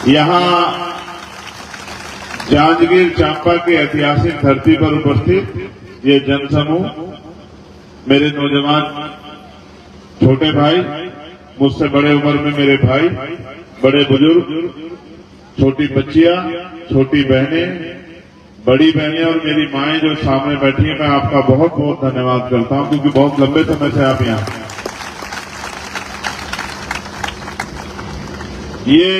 यहाँ जांजगीर चांपा के ऐतिहासिक धरती पर उपस्थित ये जनसमूह, मेरे नौजवान छोटे भाई, मुझसे बड़े उम्र में मेरे भाई, बड़े बुजुर्ग, छोटी बच्चियां, छोटी बहनें, बड़ी बहनें और मेरी माएं जो सामने बैठी हैं, मैं आपका बहुत बहुत धन्यवाद करता हूं, क्योंकि बहुत लंबे समय से आप यहाँ। ये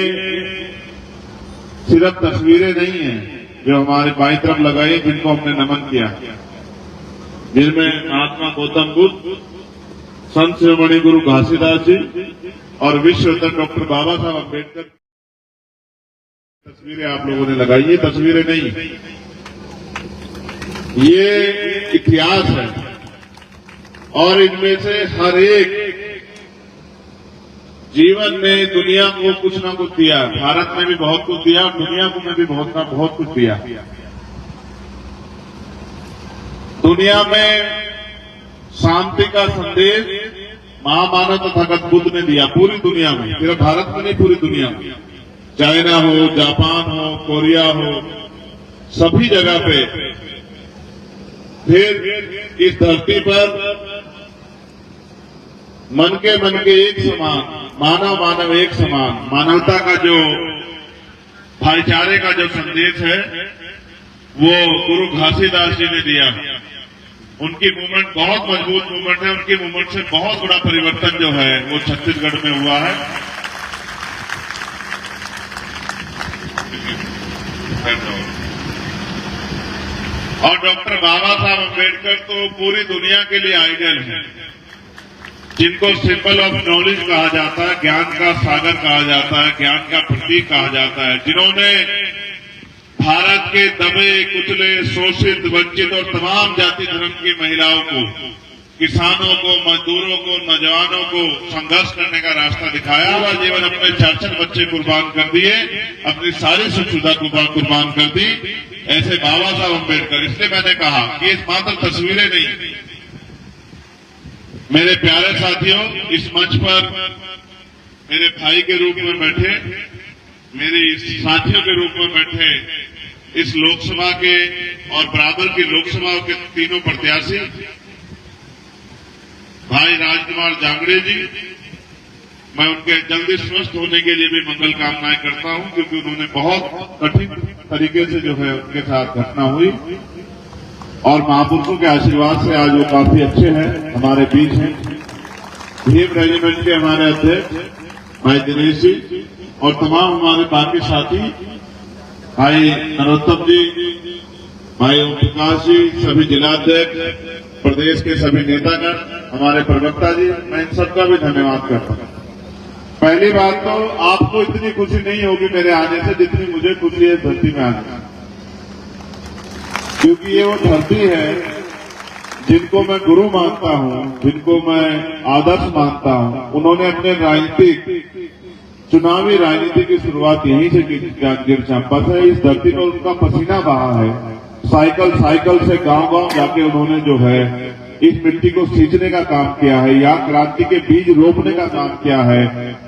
सिर्फ तस्वीरें नहीं हैं जो हमारे बाईं तरफ लगाई, जिनको हमने नमन किया, जिनमें महात्मा गौतम बुद्ध, संत शिरोमणि गुरु घासीदास जी और विश्व रत्न डॉक्टर बाबा साहब अम्बेडकर तस्वीरें आप लोगों ने लगाई। ये तस्वीरें नहीं, ये इतिहास है और इनमें से हर एक जीवन में दुनिया को कुछ ना कुछ दिया। भारत में भी बहुत कुछ दिया, दुनिया को में भी बहुत कुछ दिया। दुनिया में शांति का संदेश महामानव तथागत बुद्ध ने दिया, पूरी दुनिया में, सिर्फ भारत में नहीं, पूरी दुनिया में। चाइना हो, जापान हो, कोरिया हो, सभी जगह पे। फिर इस धरती पर मन के एक समान, मानव एक समान, मानवता का जो भाईचारे का जो संदेश है, वो गुरु घासीदास जी ने दिया। उनकी मूवमेंट बहुत मजबूत मूवमेंट है। उनकी मूवमेंट से बहुत बड़ा परिवर्तन जो है वो छत्तीसगढ़ में हुआ है। और डॉक्टर बाबा साहब अम्बेडकर तो पूरी दुनिया के लिए आइडियल हैं, जिनको सिंबल ऑफ नॉलेज कहा जाता है, ज्ञान का सागर कहा जाता है, ज्ञान का प्रतीक कहा जाता है, जिन्होंने भारत के दबे कुचले, शोषित, वंचित और तमाम जाति धर्म की महिलाओं को, किसानों को, मजदूरों को, नौजवानों को संघर्ष करने का रास्ता दिखाया। हुआ जीवन अपने 4 बच्चे कुर्बान कर दिए, अपनी सारी सुख सुविधा कुर्बान कर दी, ऐसे बाबा साहब अम्बेडकर। इसलिए मैंने कहा कि इस मात्र तस्वीरें नहीं, मेरे प्यारे साथियों, इस मंच पर मेरे भाई के रूप में बैठे, मेरे साथियों के रूप में बैठे इस लोकसभा के और बराबर की लोकसभा के तीनों प्रत्याशी भाई राजकुमार जांगड़े जी, मैं उनके जल्दी स्वस्थ होने के लिए भी मंगल कामनाएं करता हूं, क्योंकि उन्होंने बहुत कठिन तरीके से जो है उनके साथ घटना हुई और महापुरुषों के आशीर्वाद से आज वो काफी अच्छे हैं, हमारे बीच हैं। भीम रेजिमेंट के हमारे अध्यक्ष भाई दिनेश जी और तमाम हमारे बाकी साथी, भाई नरोत्तम जी, भाई ओम प्रकाश जी, सभी जिलाध्यक्ष, प्रदेश के सभी नेतागण, हमारे प्रवक्ता जी, मैं इन सबका भी धन्यवाद करता हूं। पहली बात तो आपको इतनी खुशी नहीं होगी मेरे आने से जितनी मुझे खुशी है धरती में आने से, क्योंकि ये वो धरती है जिनको मैं गुरु मानता हूं, जिनको मैं आदर्श मानता हूं। उन्होंने अपने चुनावी राजनीति की शुरुआत यहीं से की, जांजगीर चांपा से। इस धरती पर उनका पसीना बहा है। साइकिल से गांव जाके उन्होंने जो है इस मिट्टी को सींचने का काम किया है, यहाँ क्रांति के बीज रोपने का काम किया है,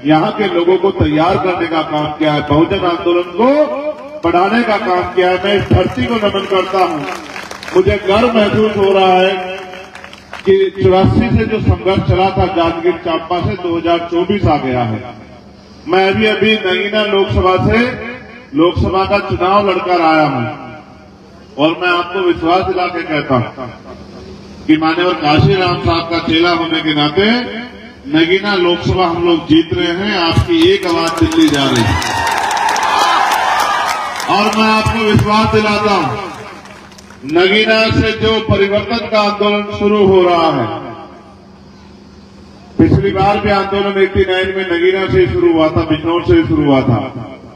यहाँ के लोगों को तैयार करने का काम किया है, बहुजन आंदोलन को बढ़ाने का काम किया है। मैं इस धरती को नमन करता हूं। मुझे गर्व महसूस हो रहा है कि 84 से जो संघर्ष चला था जांजगीर चांपा से 2024 आ गया है। मैं अभी नगीना लोकसभा का चुनाव लड़कर आया हूं और मैं आपको विश्वास दिला के कहता हूं कि माननीय काशीराम साहब का चेला होने के नाते नगीना लोकसभा हम लोग जीत रहे हैं। आपकी एक आवाज दिल्ली जा रही है और मैं आपको विश्वास दिलाता हूं, नगीना से जो परिवर्तन का आंदोलन शुरू हो रहा है, पिछली बार भी आंदोलन 89 में नगीना से शुरू हुआ था, बिजनौर से शुरू हुआ था,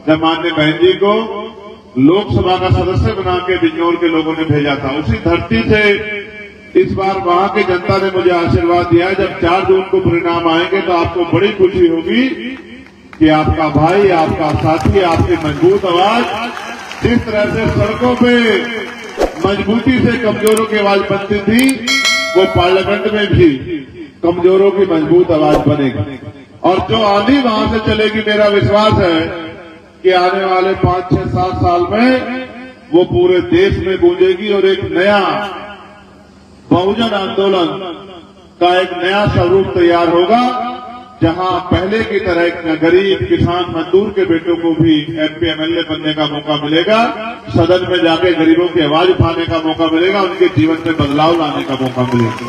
जब माननीय बहन जी को लोकसभा का सदस्य बना के बिजनौर के लोगों ने भेजा था। उसी धरती से इस बार वहां की जनता ने मुझे आशीर्वाद दिया। जब 4 जून को परिणाम आएंगे तो आपको बड़ी खुशी होगी कि आपका भाई, आपका साथी, आपकी मजबूत आवाज, जिस तरह से सड़कों पे मजबूती से कमजोरों की आवाज बनती थी, वो पार्लियामेंट में भी कमजोरों की मजबूत आवाज बनेगी। और जो आंधी वहां से चलेगी, मेरा विश्वास है कि आने वाले 5, 6, 7 साल में वो पूरे देश में गूंजेगी और एक नया बहुजन आंदोलन का एक नया स्वरूप तैयार होगा, जहां पहले की तरह गरीब किसान मजदूर के बेटों को भी MP MLA बनने का मौका मिलेगा, सदन में जाके गरीबों की आवाज उठाने का मौका मिलेगा, उनके जीवन में बदलाव लाने का मौका मिलेगा।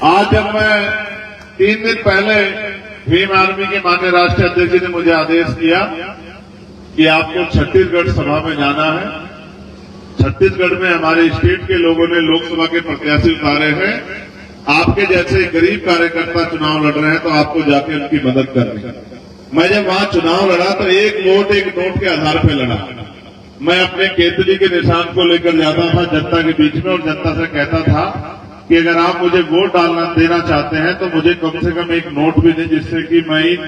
आज जब मैं 3 दिन पहले भीम आर्मी के माननीय राष्ट्रीय अध्यक्ष जी ने मुझे आदेश किया कि आपको छत्तीसगढ़ सभा में जाना है। छत्तीसगढ़ में हमारे स्टेट के लोगों ने लोकसभा के प्रत्याशी उतारे हैं, आपके जैसे गरीब कार्यकर्ता चुनाव लड़ रहे हैं, तो आपको जाके उनकी मदद करनी है। मैं जब वहां चुनाव लड़ा तो एक वोट एक नोट के आधार पर लड़ा। मैं अपने केतली के निशान को लेकर जाता था जनता के बीच में और जनता से कहता था कि अगर आप मुझे वोट देना चाहते हैं तो मुझे कम से कम एक नोट भी दें, जिससे कि मैं इन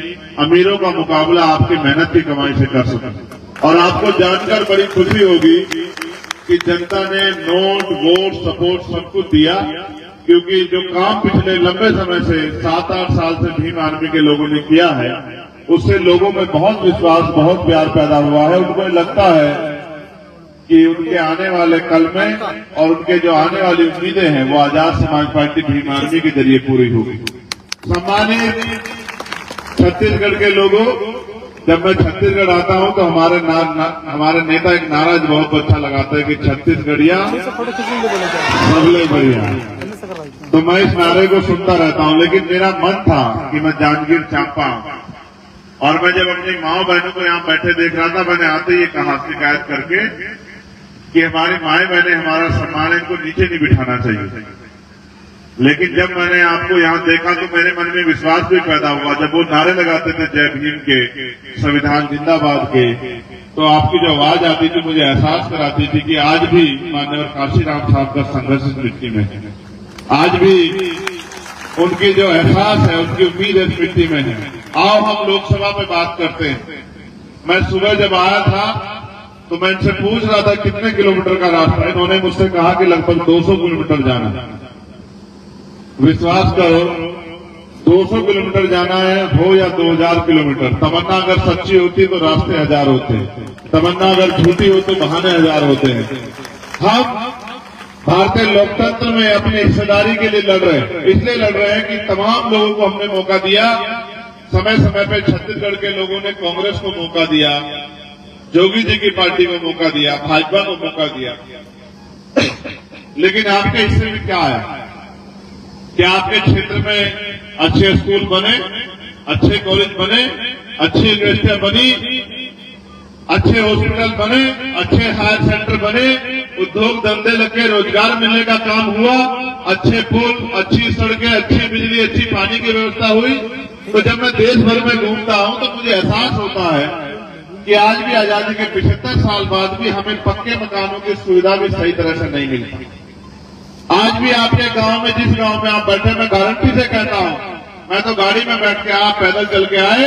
अमीरों का मुकाबला आपकी मेहनत की कमाई से कर सकूं। और आपको जानकर बड़ी खुशी होगी कि जनता ने नोट, वोट, सपोर्ट सब कुछ दिया, क्योंकि जो काम पिछले लंबे समय से 7-8 साल से भीम आर्मी के लोगों ने किया है, उससे लोगों में बहुत विश्वास, बहुत प्यार पैदा हुआ है। उनको लगता है कि उनके आने वाले कल में और उनके जो आने वाली उम्मीदें हैं वो आजाद समाज पार्टी भीम आर्मी के जरिए पूरी होगी। सम्मानित छत्तीसगढ़ के लोगों, जब मैं छत्तीसगढ़ आता हूं तो हमारे नेता एक नारा बहुत अच्छा लगाता है कि छत्तीसगढ़िया सबले बढ़िया। तो मैं इस नारे को सुनता रहता हूं, लेकिन मेरा मन था कि मैं जांजगीर चांपा, और मैं जब अपनी माओ बहनों को यहाँ बैठे देख रहा था, मैंने आते ही कहा शिकायत करके कि हमारी माए बहनें हमारा सम्मान इनको नीचे नहीं बिठाना चाहिए। लेकिन जब मैंने आपको यहाँ देखा तो मेरे मन में विश्वास भी पैदा हुआ। जब वो नारे लगाते थे जय भीम के, संविधान जिंदाबाद के, तो आपकी जो आवाज आती थी मुझे एहसास कराती थी कि आज भी माननीय काशीराम साहब का संघर्ष इस मिट्टी में है, आज भी उनकी जो एहसास है, उनकी उम्मीद इस मिट्टी में है। आओ हम लोकसभा में बात करते हैं। मैं सुबह जब आया था तो मैं इनसे पूछ रहा था कितने किलोमीटर का रास्ता है। इन्होंने मुझसे कहा कि लगभग 200 किलोमीटर जाना है। विश्वास करो, 200 किलोमीटर जाना है हो या 2000 किलोमीटर, तमन्ना अगर सच्ची होती तो रास्ते 1000 होते हैं, तमन्ना अगर झूठी हो तो बहाने 1000 होते हैं। हम भारतीय लोकतंत्र में अपनी हिस्सेदारी के लिए लड़ रहे हैं, इसलिए लड़ रहे हैं कि तमाम लोगों को हमने मौका दिया। समय समय पे छत्तीसगढ़ के लोगों ने कांग्रेस को मौका दिया, जोगी जी की पार्टी को मौका दिया, भाजपा को मौका दिया, लेकिन आपके हिस्से में क्या आया? क्या आपके क्षेत्र में अच्छे स्कूल बने, अच्छे कॉलेज बने, अच्छी यूनिवर्सिटियां बनी, अच्छे हॉस्पिटल बने, अच्छे हायर सेंटर बने, उद्योग धंधे लगे, रोजगार मिलने का काम हुआ, अच्छे पुल, अच्छी सड़कें, अच्छी बिजली, अच्छी पानी की व्यवस्था हुई? तो जब मैं देश भर में घूमता हूं तो मुझे एहसास होता है कि आज भी आजादी के 75 साल बाद भी हमें पक्के मकानों की सुविधा भी सही तरह से नहीं मिलती। आज भी आपके गांव में, जिस गांव में आप बैठे, मैं गारंटी से कहता हूं, मैं तो गाड़ी में बैठ के, आप पैदल चल के आए,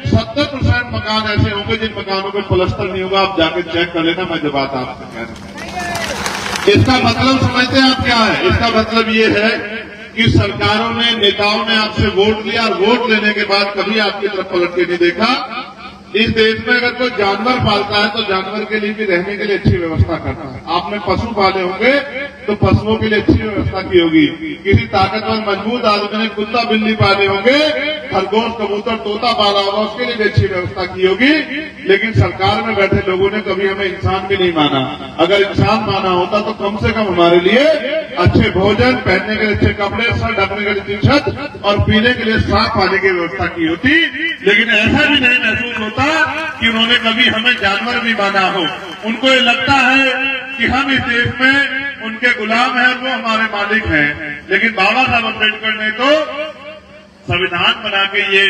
70% मकान ऐसे होंगे जिन मकानों में प्लास्टर नहीं होगा। आप जाके चेक कर लेना, मैं जो बात आपसे कह रहा हूं। इसका मतलब समझते हैं आप क्या है? इसका मतलब ये है कि सरकारों ने, नेताओं ने आपसे वोट लिया और वोट लेने के बाद कभी आपकी तरफ पलट के नहीं देखा। इस देश में अगर कोई जानवर पालता है तो जानवर के लिए भी रहने के लिए अच्छी व्यवस्था करता है। आपने पशु पाले होंगे तो पशुओं के लिए अच्छी व्यवस्था की होगी। किसी ताकतवर मजबूत आदमी ने कुत्ता बिल्ली पाले होंगे, खरगोश कबूतर तोता पाला होगा, उसके लिए भी अच्छी व्यवस्था की होगी। लेकिन सरकार में बैठे लोगों ने कभी हमें इंसान भी नहीं माना। अगर इंसान माना होता तो कम से कम हमारे लिए अच्छे भोजन, पहनने के लिए अच्छे कपड़े, सर ढकने के लिए छत और पीने के लिए साफ पानी की व्यवस्था की होती। लेकिन ऐसा भी नहीं महसूस होता कि उन्होंने कभी हमें जानवर भी माना हो। उनको ये लगता है कि हम इस देश में उनके गुलाम हैं, वो हमारे मालिक हैं। लेकिन बाबा साहब अम्बेडकर ने तो संविधान बना के ये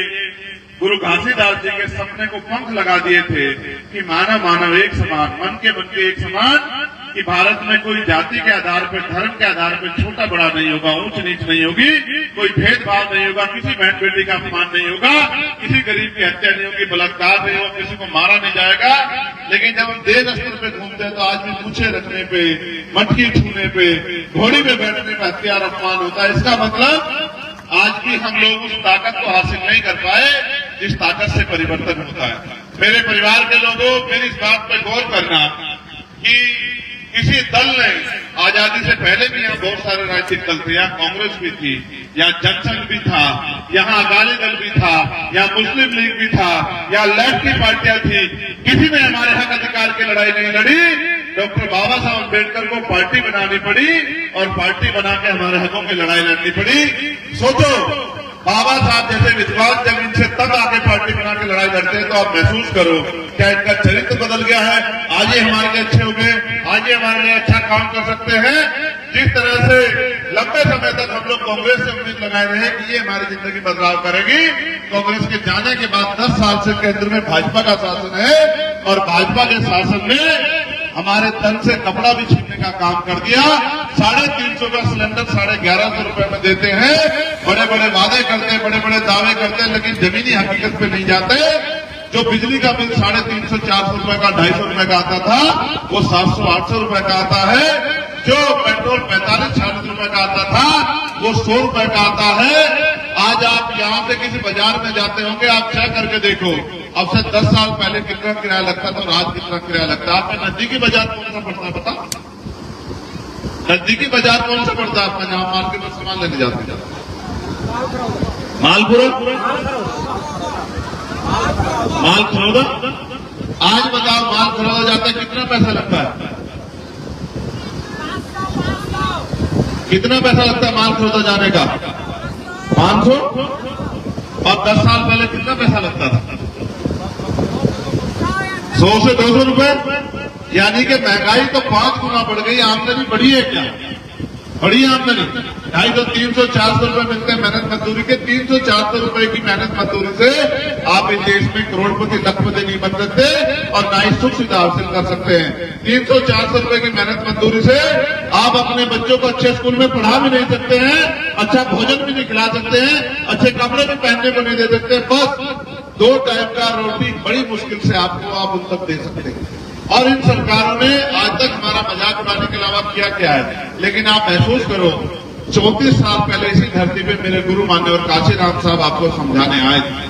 गुरु घासीदास जी के सपने को पंख लगा दिए थे कि मानव मानव एक समान, मन के एक समान, कि भारत में कोई जाति के आधार पर, धर्म के आधार पर छोटा बड़ा नहीं होगा, ऊंच नीच नहीं होगी, कोई भेदभाव नहीं होगा, किसी बहन बेटी का अपमान नहीं होगा, किसी गरीब की हत्या नहीं होगी, बलात्कार नहीं होगा, किसी को मारा नहीं जाएगा। लेकिन जब हम देश स्तर पे घूमते हैं तो आज भी पूछे रखने पे, मटकी छूने पे, घोड़ी पे बैठने पे हथियार अपमान होता है। इसका मतलब आज भी हम लोग उस ताकत को हासिल नहीं कर पाए जिस ताकत से परिवर्तन होता है। मेरे परिवार के लोगों, मेरी इस बात पर गौर करना कि किसी दल ने आजादी से पहले भी यहाँ बहुत सारे राजनीतिक दल थे, यहाँ कांग्रेस भी थी, यहाँ जनसंघ भी था, यहाँ अकाली दल भी था, यहाँ मुस्लिम लीग भी था, यहाँ लेफ्ट की पार्टियां थी, किसी ने हमारे हक अधिकार की लड़ाई नहीं लड़ी। डॉक्टर बाबा साहब अम्बेडकर को पार्टी बनानी पड़ी और पार्टी बना के हमारे हकों की लड़ाई लड़नी पड़ी। सोचो, बाबा साहब जैसे विद्वान जब इनसे तब आके पार्टी बना के लड़ाई लड़ते हैं तो आप महसूस करो क्या इनका चरित्र बदल गया है। आज ये हमारे लिए अच्छे हो गए, आज ये हमारे लिए अच्छा काम कर सकते हैं। जिस तरह से लंबे समय तक हम लोग कांग्रेस से उम्मीद लगाए रहे कि ये हमारी जिंदगी बदलाव करेगी, कांग्रेस के जाने के बाद 10 साल से केंद्र में भाजपा का शासन है और भाजपा के शासन में हमारे तन से कपड़ा भी छीनने का काम कर दिया। 350 का सिलेंडर 1150 रुपए में देते हैं, बड़े बड़े वादे करते हैं, बड़े बड़े दावे करते हैं, लेकिन जमीनी हकीकत पे नहीं जाते। जो बिजली का बिल 350-400 रुपए का 250 रुपए का आता था वो 700-800 रुपए का आता है। जो पेट्रोल 45-46 रुपए का आता था वो 100 रुपए का आता है। आज आप यहाँ से किसी बाजार में जाते होंगे, आप चेक करके देखो अब से 10 साल पहले कितना किराया लगता था और आज कितना किराया लगता है। आपका नजदीकी बाजार कौन सा पड़ता है पता? नजदीकी बाजार कौन सा पड़ता है आपका, जहाँ मार्केट में सामान लेने जाते हैं? मालपुरा, माल खरोदा। आज बताओ, माल खरीदा जाता है कितना पैसा लगता है? कितना पैसा लगता है माल खरीदा जाने का? 500। और 10 साल पहले कितना पैसा लगता था? 100 से 200 रुपए। यानी कि महंगाई तो 5 गुना बढ़ गई। आमदनी बढ़ी है क्या? बड़ी आमदनी 250-300-400 रुपए मिलते हैं मेहनत मजदूरी के। 300-400 रुपए की मेहनत मजदूरी से आप इस देश में करोड़पति लखपति नहीं बन सकते और ना ही सुख सुविधा हासिल कर सकते हैं। 300-400 रुपए की मेहनत मजदूरी से आप अपने बच्चों को अच्छे स्कूल में पढ़ा भी नहीं सकते हैं, अच्छा भोजन भी नहीं खिला सकते हैं, अच्छे कपड़े भी पहनने को नहीं दे सकते। बस 2 टाइम का रोटी बड़ी मुश्किल से आपको आप उन तक दे सकते हैं। और इन सरकारों ने आज तक हमारा मजाक उड़ाने के अलावा किया क्या है? लेकिन आप महसूस करो, 34 साल पहले इसी धरती पे मेरे गुरु मान्यवर काशीराम साहब आपको समझाने आए थे।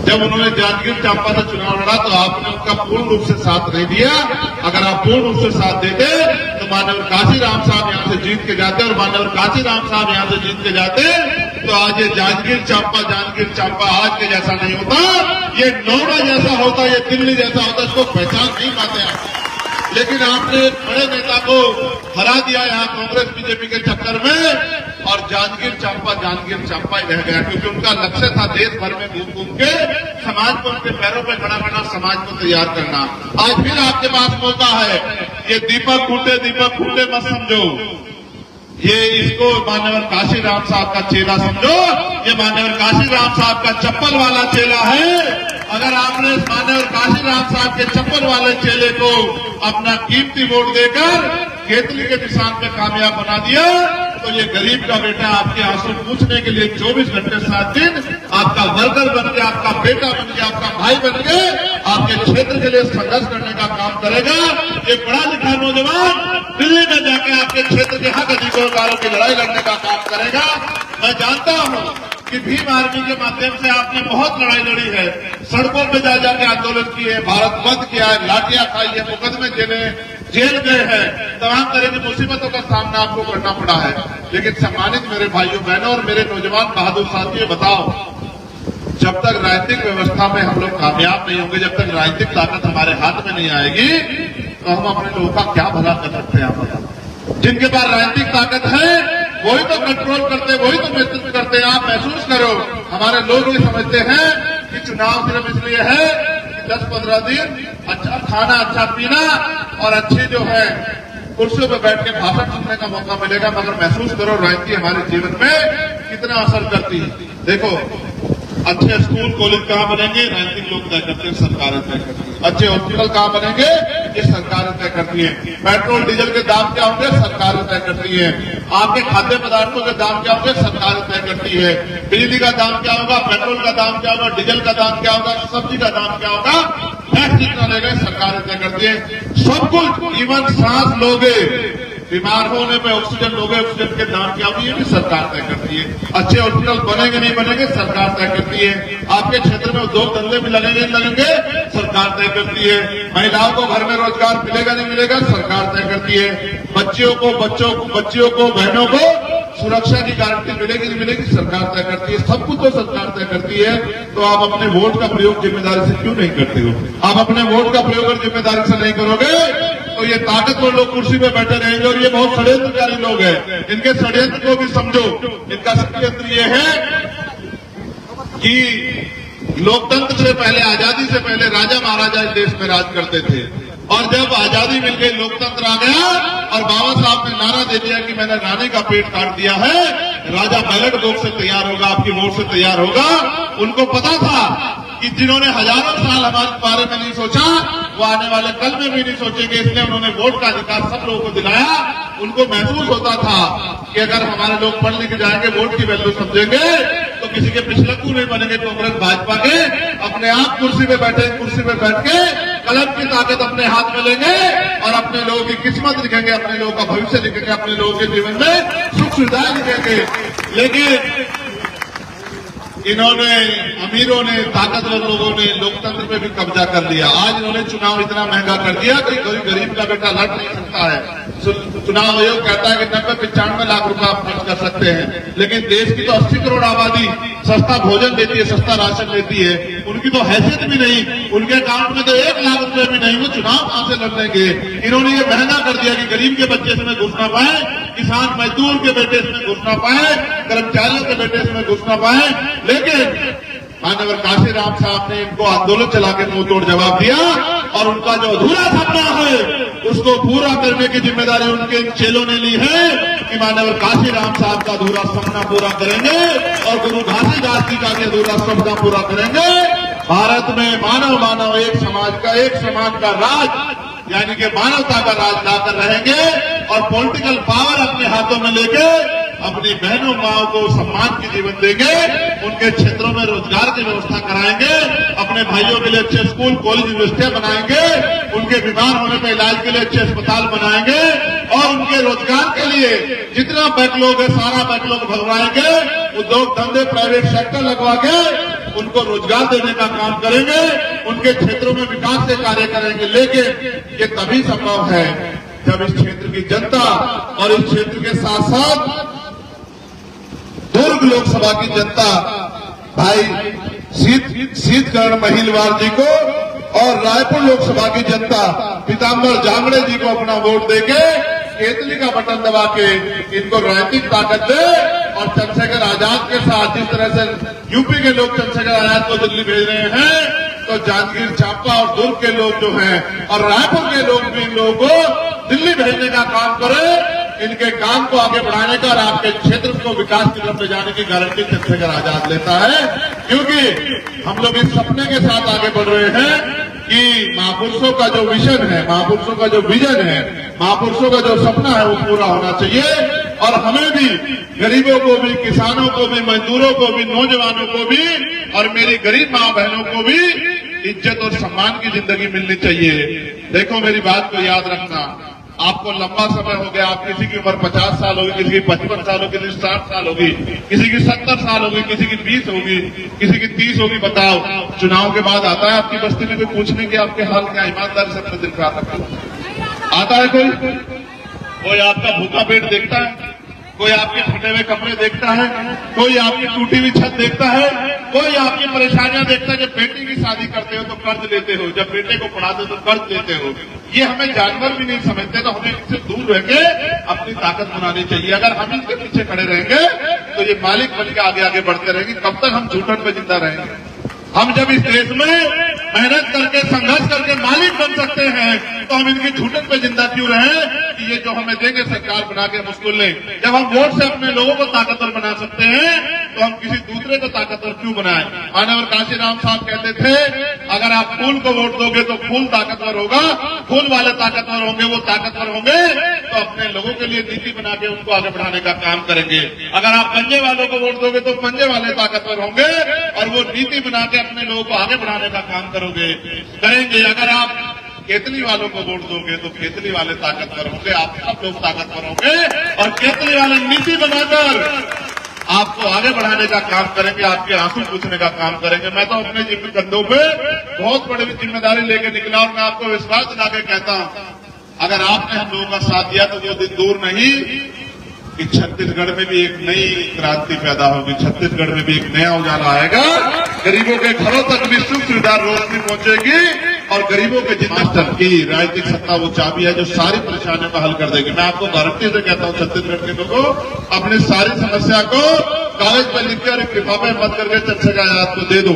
जब उन्होंने जांजगीर चांपा से चुनाव लड़ा तो आपने उनका पूर्ण रूप से साथ नहीं दिया। अगर आप पूर्ण रूप से साथ देते तो मान्यवर काशीराम साहब यहाँ से जीत के जाते, और मान्यवर काशीराम साहब यहाँ से जीत के जाते तो आज ये जांजगीर चांपा आज के जैसा नहीं होता, ये नोएडा जैसा होता, ये दिल्ली जैसा होता। इसको पहचान नहीं पाते आप। लेकिन आपने एक बड़े नेता को हरा दिया यहाँ कांग्रेस बीजेपी के चक्कर में, और जांजगीर चांपा ही रह गया, क्योंकि उनका लक्ष्य था देश भर में घूम घूम के समाज को उनके पैरों पर खड़ा करना, समाज को तैयार करना। आज फिर आपके पास मौका है। ये दीपक खूंटे मत समझो, ये इसको मान्यवर काशीराम साहब का चेला समझो। ये मान्यवर काशीराम साहब का चप्पल वाला चेला है। अगर आपने इस मान्यवर काशीराम साहब के चप्पल वाले चेले को अपना कीमती वोट देकर केतली के निशान पे कामयाब बना दिया तो ये गरीब का बेटा आपके आंसू पूछने के लिए 24 घंटे 7 दिन आपका वर्कर बन के, आपका बेटा बन के, आपका भाई बन के आपके क्षेत्र के लिए संघर्ष करने का काम करेगा। ये पढ़ा लिखा नौजवान दिल्ली में जाके आपके क्षेत्र के हक अधिकारों की लड़ाई लड़ने का काम करेगा। मैं जानता हूँ कि भीम आर्मी के माध्यम से आपने बहुत लड़ाई लड़ी है, सड़कों पे जा जाके आंदोलन किए, भारत बंद किया है, लाठियां खाई है, मुकदमे जेल गए हैं, तमाम तरह की मुसीबतों का सामना आपको करना पड़ा है। लेकिन सम्मानित मेरे भाइयों बहनों और मेरे नौजवान बहादुर साथियों, बताओ, जब तक राजनीतिक व्यवस्था में हम लोग कामयाब नहीं होंगे, जब तक राजनीतिक ताकत हमारे हाथ में नहीं आएगी, तो हम अपने लोगों का क्या भला कर सकते हैं? आप बताओ। जिनके पास राजनीतिक ताकत है वही तो कंट्रोल करते, वही तो नेतृत्व करते हैं। आप महसूस करो, हमारे लोग ये समझते हैं कि चुनाव सिर्फ इसलिए है कि 10-15 दिन अच्छा खाना, अच्छा पीना और अच्छी जो है कुर्सियों पर बैठ के भाषण सुनने का मौका मिलेगा। मगर महसूस करो, राजनीति हमारे जीवन में कितना असर करती है। देखो, अच्छे स्कूल कॉलेज कहाँ बनेंगे, राजनीतिक लोग तय करते हैं, सरकारें तय करती है। अच्छे हॉस्पिटल कहाँ बनेंगे, ये सरकारें तय करती है। पेट्रोल डीजल के दाम क्या होंगे, सरकारें तय करती है। आपके खाद्य पदार्थों के दाम क्या होंगे, सरकारें तय करती है। बिजली का दाम क्या होगा, पेट्रोल का दाम क्या होगा, डीजल का दाम क्या होगा, सब्जी का दाम क्या होगा, टैक्स कितना लेगा, सरकारें तय करती है। सब कुछ, इवन सांस लोगे बीमार होने पे ऑक्सीजन लोगे, ऑक्सीजन के दाम क्या होगी ये भी सरकार तय करती है। अच्छे हॉस्पिटल बनेंगे नहीं बनेंगे सरकार तय करती है। आपके क्षेत्र में उद्योग धंधे भी लगेंगे नहीं लगेंगे सरकार तय करती है। महिलाओं को घर में रोजगार मिलेगा नहीं मिलेगा सरकार तय करती है। बच्चियों को बहनों को सुरक्षा की गारंटी मिलेगी नहीं मिलेगी सरकार तय करती है। सब कुछ तो सरकार तय करती है। तो आप अपने वोट का प्रयोग जिम्मेदारी से क्यों नहीं करते हो? आप अपने वोट का प्रयोग अगर जिम्मेदारी से नहीं करोगे तो ये ताकतवर लोग कुर्सी पे बैठे रहेंगे और ये बहुत षड्यंत्रकारी लोग हैं। इनके षड्यंत्र को भी समझो। इनका षड्यंत्र ये है कि लोकतंत्र से पहले, आजादी से पहले राजा महाराजा इस देश में राज करते थे और जब आजादी मिल गई लोकतंत्र आ गया और बाबा साहब ने नारा दे दिया कि मैंने रानी का पेट काट दिया है, राजा बैलेट वोट से तैयार होगा, आपकी वोट से तैयार होगा। उनको पता था कि जिन्होंने हजारों साल हमारे बारे में नहीं सोचा वो आने वाले कल में भी नहीं सोचेंगे, इसलिए उन्होंने वोट का अधिकार सब लोगों को दिलाया। उनको महसूस होता था कि अगर हमारे लोग पढ़ लिख जाएंगे, वोट की वैल्यू समझेंगे तो किसी के पिछलक्कू नहीं बनेंगे कांग्रेस भाजपा के। अपने आप कुर्सी पे बैठे, कुर्सी पे बैठ के कलम की ताकत अपने हाथ में लेंगे और अपने लोगों की किस्मत लिखेंगे, अपने लोगों का भविष्य लिखेंगे, अपने लोगों के जीवन में सुख सुविधाएं लिखेंगे। लेकिन इन्होंने, अमीरों ने, ताकतवर लोगों ने लोकतंत्र पे भी कब्जा कर लिया। आज इन्होंने चुनाव इतना महंगा कर दिया कि कोई गरीब का बेटा लड़ नहीं सकता है। चुनाव आयोग कहता है कि 90-95 लाख रुपए आप खर्च कर सकते हैं, लेकिन देश की तो 80 करोड़ आबादी सस्ता भोजन देती है, सस्ता राशन देती है, उनकी तो हैसियत भी नहीं, उनके अकाउंट में तो 1 लाख रुपए भी नहीं, वो चुनाव कहां से लड़ लेंगे। इन्होंने ये महंगा कर दिया कि गरीब के बच्चे इसमें घुस ना पाए, किसान मजदूर के बेटे इसमें घुस ना पाए, कर्मचारियों के बेटे इसमें घुस ना पाए। लेकिन माननीय काशीराम साहब ने इनको आंदोलन चला के मुंह तोड़ जवाब दिया और उनका जो अधूरा सपना है उसको पूरा करने की जिम्मेदारी उनके चेलों ने ली है कि माननीय काशीराम साहब का अधूरा सपना पूरा करेंगे और गुरु घासीदास जी का भी अधूरा सपना पूरा करेंगे। भारत में मानव मानव एक समाज का, एक समान का राज, यानी कि मानवता का राज लाकर रहेंगे और पॉलिटिकल पावर अपने हाथों में लेके अपनी बहनों माओ को सम्मान की जीवन देंगे, उनके क्षेत्रों में रोजगार की व्यवस्था कराएंगे, अपने भाइयों के लिए अच्छे स्कूल कॉलेज यूनिवर्सिटियां बनाएंगे, उनके बीमार होने पर इलाज के लिए अच्छे अस्पताल बनाएंगे और उनके रोजगार के लिए जितना बैकलॉग है सारा बैकलॉग भरवाएंगे, उद्योग धंधे प्राइवेट सेक्टर लगवा के उनको रोजगार देने का काम करेंगे, उनके क्षेत्रों में विकास के कार्य करेंगे। लेकिन ये तभी संभव है जब इस क्षेत्र की जनता और इस क्षेत्र के साथ साथ दुर्ग लोकसभा की जनता भाई शीतकरण महिलवार जी को और रायपुर लोकसभा की जनता पीताम्बर जांगड़े जी को अपना वोट देके केतली का बटन दबा के इनको राजनीतिक ताकत दे और चंद्रशेखर आजाद के साथ जिस तरह से यूपी के लोग चंद्रशेखर आजाद को दिल्ली भेज रहे हैं तो जांजगीर चांपा और दुर्ग के लोग जो हैं और रायपुर के लोग भी इन लोगों को दिल्ली भेजने का काम करें। इनके काम को आगे बढ़ाने का और आपके क्षेत्र को विकास की तरफ ले जाने की गारंटी चंद्रशेखर आजाद लेता है, क्योंकि हम लोग इस सपने के साथ आगे बढ़ रहे हैं कि महापुरुषों का जो विजन है, महापुरुषों का जो विजन है, महापुरुषों का जो सपना है वो पूरा होना चाहिए और हमें भी, गरीबों को भी, किसानों को भी, मजदूरों को भी, नौजवानों को भी और मेरी गरीब माँ बहनों को भी इज्जत और सम्मान की जिंदगी मिलनी चाहिए। देखो मेरी बात को याद रखना, आपको लंबा समय हो गया, आप किसी की उम्र 50 साल होगी, किसी की 55 साल होगी, किसी की 60 साल होगी, किसी की 70 साल होगी, किसी की 20 होगी, किसी की 30 होगी। बताओ चुनाव के बाद आता है आपकी बस्ती में कोई पूछने की आपके हाल क्या? ईमानदारी से अपने दिल का आता है कोई आपका भूखा पेट देखता है, कोई आपके फटे हुए कपड़े देखता है, कोई आपकी टूटी हुई छत देखता है, कोई आपकी परेशानियां देखता है। जब बेटी की शादी करते हो तो कर्ज लेते हो, जब बेटे को पढ़ाते हो तो कर्ज लेते हो। ये हमें जानवर भी नहीं समझते, तो हमें इनसे दूर रह के अपनी ताकत बनानी चाहिए। अगर हम इनके पीछे खड़े रहेंगे तो ये मालिक बन के आगे आगे बढ़ते रहेंगे। कब तक हम झूठन पे जिंदा रहेंगे? हम जब इस देश में मेहनत करके संघर्ष करके मालिक बन सकते हैं तो हम इनकी झूठन पे जिंदा क्यों रहे कि ये जो हमें देंगे सरकार बना के मुश्किल लें। जब हम वोट से अपने लोगों को ताकतवर बना सकते हैं तो हम किसी दूसरे को ताकतवर क्यों बनाएं? माननीय काशीराम साहब कहते थे अगर आप फूल को वोट दोगे तो फूल ताकतवर होगा, फूल वाले ताकतवर होंगे, वो ताकतवर होंगे तो अपने लोगों के लिए नीति बना के उनको आगे बढ़ाने का काम करेंगे। अगर आप पंजे वालों को वोट दोगे तो पंजे वाले ताकतवर होंगे और वो नीति बना के अपने लोगों को आगे बढ़ाने का काम करेंगे। अगर आप केतली वालों को वोट दोगे तो केतली वाले ताकतवर होंगे, आप सब लोग ताकतवर होंगे और केतली वाले नीति बनाकर आपको आगे बढ़ाने का काम करेंगे, आपके आंसू पूछने का काम करेंगे। मैं तो अपने कंधों पे बहुत बड़ी जिम्मेदारी लेके निकला और मैं आपको विश्वास दिला के कहता हूं, अगर आपने हम लोगों का साथ दिया तो वो दिन दूर नहीं कि छत्तीसगढ़ में भी एक नई क्रांति पैदा होगी, छत्तीसगढ़ में भी एक नया उजाला आएगा, गरीबों के घरों तक भी सुख सुविधा रोशनी पहुंचेगी और गरीबों के जितना की राजनीतिक सत्ता वो चाबी है जो सारी परेशानियों का हल कर देगी। मैं आपको गारंटी से कहता हूं, छत्तीसगढ़ के लोगों अपनी सारी समस्या को कागज पर लिखकर एक लिफाफे में बंद करके चंद्रशेखर आजाद को दे दो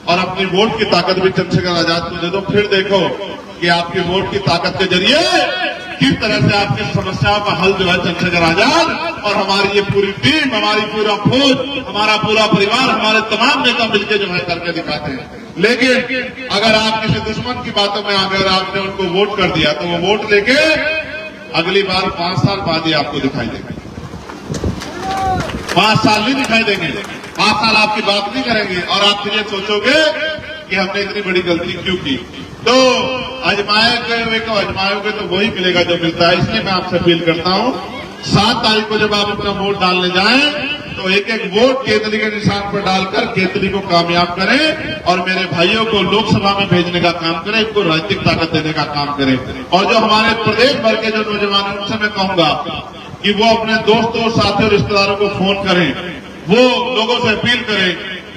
और अपनी वोट की ताकत भी चंद्रशेखर आजाद को दे दो। फिर देखो कि आपकी वोट की ताकत के जरिए किस तरह से आपकी समस्याओं का हल जो है चंद्रशेखर आजाद और हमारी ये पूरी टीम, हमारी पूरा फौज, हमारा पूरा परिवार, हमारे तमाम नेता मिलकर जो है करके दिखाते हैं। लेकिन अगर आप किसी दुश्मन की बातों में अगर आपने उनको वोट कर दिया तो वो वोट लेके अगली बार 5 साल बाद ही आपको दिखाई देंगे, 5 साल नहीं दिखाई देंगे, 5 साल आपकी बात नहीं करेंगे और आप फिर ये सोचोगे कि हमने इतनी बड़ी गलती क्यों की। तो आजमाओगे तो वही मिलेगा जो मिलता है। इसलिए मैं आपसे अपील करता हूं, 7 तारीख को जब आप अपना वोट डालने जाएं तो एक एक वोट केतली के निशान पर डालकर केतली को कामयाब करें और मेरे भाइयों को लोकसभा में भेजने का काम करें, इनको राजनीतिक ताकत देने का काम करें। और जो हमारे प्रदेश भर के जो नौजवान हैं उनसे मैं कहूंगा कि वो अपने दोस्तों, साथियों, रिश्तेदारों को फोन करें, वो लोगों से अपील करें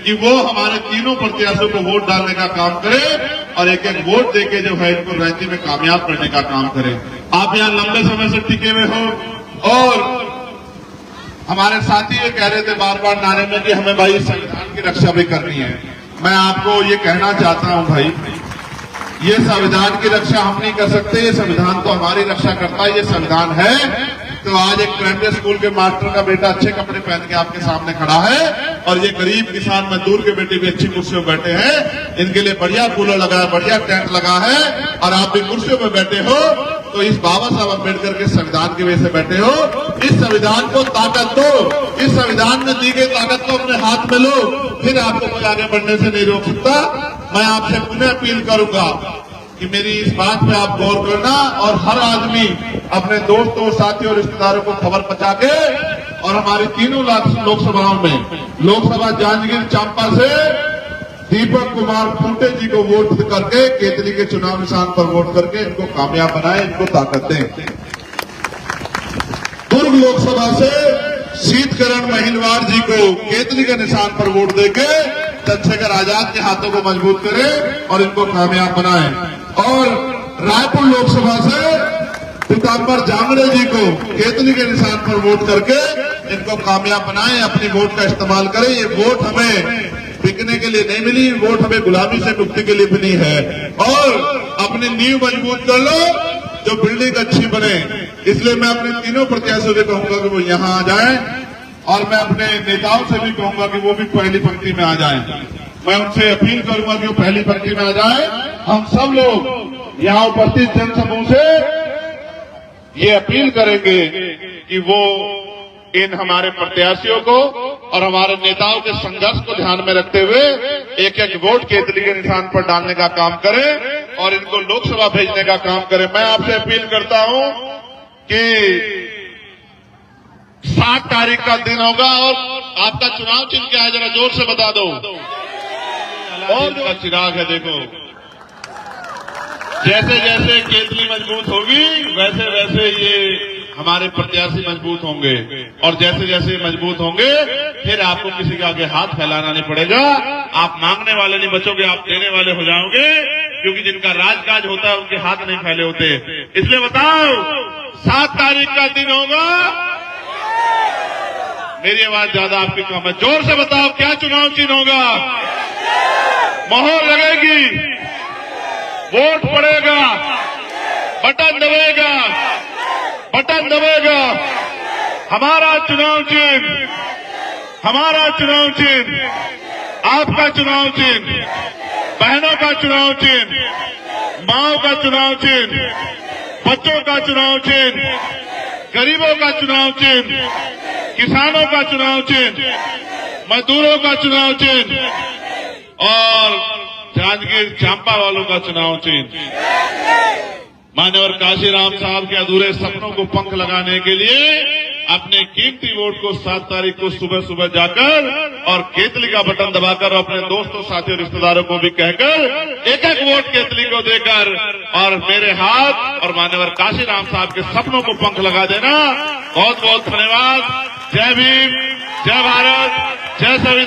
कि वो हमारे तीनों प्रत्याशियों को वोट डालने का काम करें और एक एक वोट देके जो है इनको राजनीति में कामयाब करने का काम करें। आप यहाँ लंबे समय से टिके हुए हो और हमारे साथी ये कह रहे थे बार बार नारे में कि हमें भाई संविधान की रक्षा भी करनी है। मैं आपको ये कहना चाहता हूं भाई, ये संविधान की रक्षा हम नहीं कर सकते, ये संविधान तो हमारी रक्षा करता है, ये संविधान है। तो आज एक प्राइमरी स्कूल के मास्टर का बेटा अच्छे कपड़े पहन के आपके सामने खड़ा है और ये गरीब किसान मजदूर के बेटे भी अच्छी कुर्सियों पर बैठे हैं, इनके लिए बढ़िया कूलर लगा है, बढ़िया टेंट लगा है और आप भी कुर्सियों पर बैठे हो तो इस बाबा साहब अम्बेडकर के संविधान की वजह से बैठे हो। इस संविधान को ताकत दो, इस संविधान में दी गई ताकत को अपने हाथ में लो, फिर आपको कोई आगे बढ़ने से नहीं रोक सकता। मैं आपसे पुनः अपील करूंगा कि मेरी इस बात पे आप गौर करना और हर आदमी अपने दोस्तों, साथियों, रिश्तेदारों को खबर पहुंचा के और हमारी तीनों लोकसभाओं में, लोकसभा जांजगीर चांपा से दीपक कुमार फूटे जी को वोट करके केतली के चुनाव निशान पर वोट करके इनको कामयाब बनाए, इनको ताकत दें। दुर्ग लोकसभा से शीतकरण महिलवार जी को केतली के निशान पर वोट देके चंद्रशेखर आजाद के हाथों को मजबूत करें और इनको कामयाब बनाएं। और रायपुर लोकसभा से पीताम्बर जांगड़े जी को केतली के निशान पर वोट करके इनको कामयाब बनाएं, अपनी वोट का इस्तेमाल करें। ये वोट हमें बिकने के लिए नहीं मिली, वोट हमें गुलामी से मुक्ति के लिए मिली है। और अपनी नींव मजबूत कर लो, जो बिल्डिंग अच्छी बने। इसलिए मैं अपने तीनों प्रत्याशियों से कहूंगा कि वो यहाँ आ जाएं और मैं अपने नेताओं से भी कहूंगा कि वो भी पहली पंक्ति में आ जाएं। मैं उनसे अपील करूंगा कि वो पहली पंक्ति में आ जाएं। हम सब लोग यहाँ उपस्थित जनसमूह से ये अपील करेंगे कि वो इन हमारे प्रत्याशियों को और हमारे नेताओं के संघर्ष को ध्यान में रखते हुए एक एक वोट केतली के निशान पर डालने का काम करें और इनको लोकसभा भेजने का काम करें। मैं आपसे अपील करता हूं कि 7 तारीख का दिन होगा और आपका चुनाव चिन्ह क्या है, जरा जोर से बता दो। और का चिराग है, देखो जैसे जैसे केतली मजबूत होगी वैसे वैसे ये हमारे प्रत्याशी मजबूत होंगे और जैसे जैसे मजबूत होंगे फिर आपको किसी के आगे हाथ फैलाना नहीं पड़ेगा। आप मांगने वाले नहीं बचोगे, आप देने वाले हो जाओगे, क्योंकि जिनका राजकाज होता है उनके हाथ नहीं फैले होते। इसलिए बताओ 7 तारीख का दिन होगा। मेरी आवाज ज्यादा आपकी कम है, जोर से बताओ क्या चुनाव चिन्ह होगा। मोहर लगेगी, वोट पड़ेगा, बटन दबेगा, बटन दबेगा। हमारा चुनाव चिन्ह, हमारा चुनाव चिन्ह, आपका चुनाव चिन्ह, बहनों का चुनाव चिन्ह, माओ का चुनाव चिन्ह, बच्चों का चुनाव चिन्ह, गरीबों का चुनाव चिन्ह, किसानों का चुनाव चिन्ह, मजदूरों का चुनाव चिन्ह और जांजगीर चांपा वालों का चुनाव चिन्ह मान्यवर काशीराम साहब के अधूरे सपनों को पंख लगाने के लिए अपने कीमती वोट को 7 तारीख को सुबह सुबह जाकर और केतली का बटन दबाकर अपने दोस्तों साथियों रिश्तेदारों को भी कहकर एक एक वोट केतली को देकर और मेरे हाथ और मान्यवर काशीराम साहब के सपनों को पंख लगा देना। बहुत बहुत धन्यवाद। जय भीम, जय भारत, जय संविधान।